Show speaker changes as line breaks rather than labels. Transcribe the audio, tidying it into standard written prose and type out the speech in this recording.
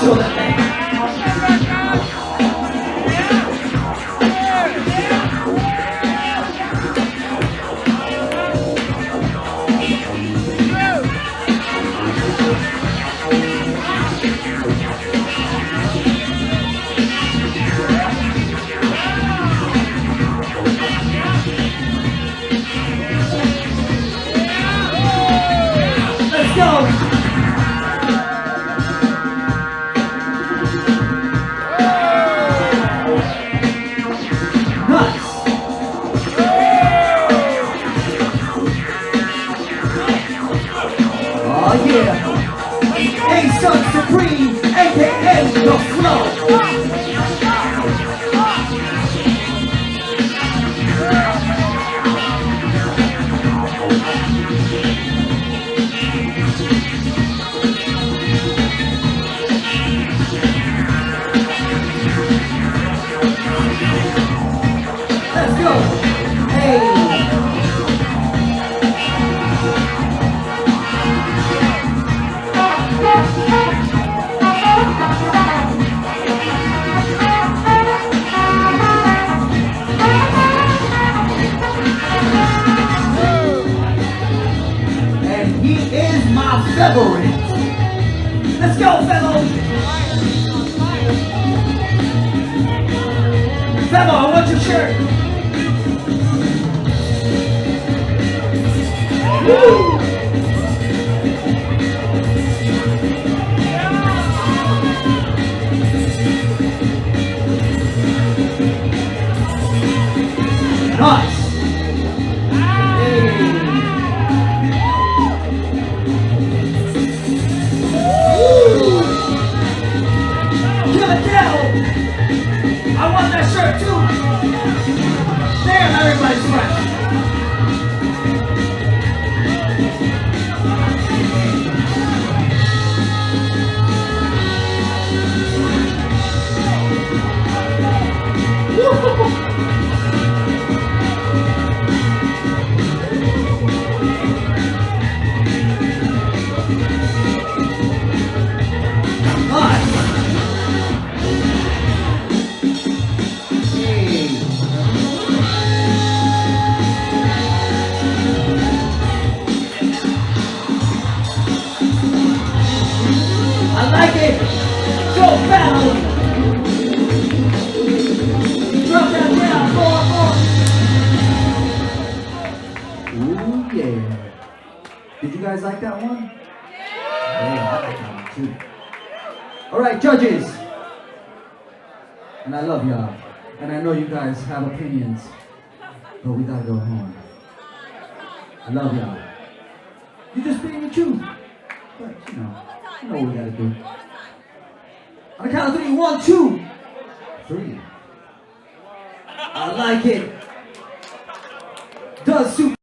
show that thing. Let's go. Supreme, aka the flow. Let's go. Hey. Favorite. Let's go, fellows. Febo, I want your shirt. Woo. Nice. I want that shirt too. Damn, everybody's fresh. I like it. Go battle. Drop that down. Ooh, yeah. Did you guys like that one? Yeah, I like that one too. All right, judges. And I love y'all. And I know you guys have opinions. But we gotta go home. I love y'all. You're just being the truth. But, you know what we gotta do. On the count of 3, 1, 2, 3. I like it. Does super.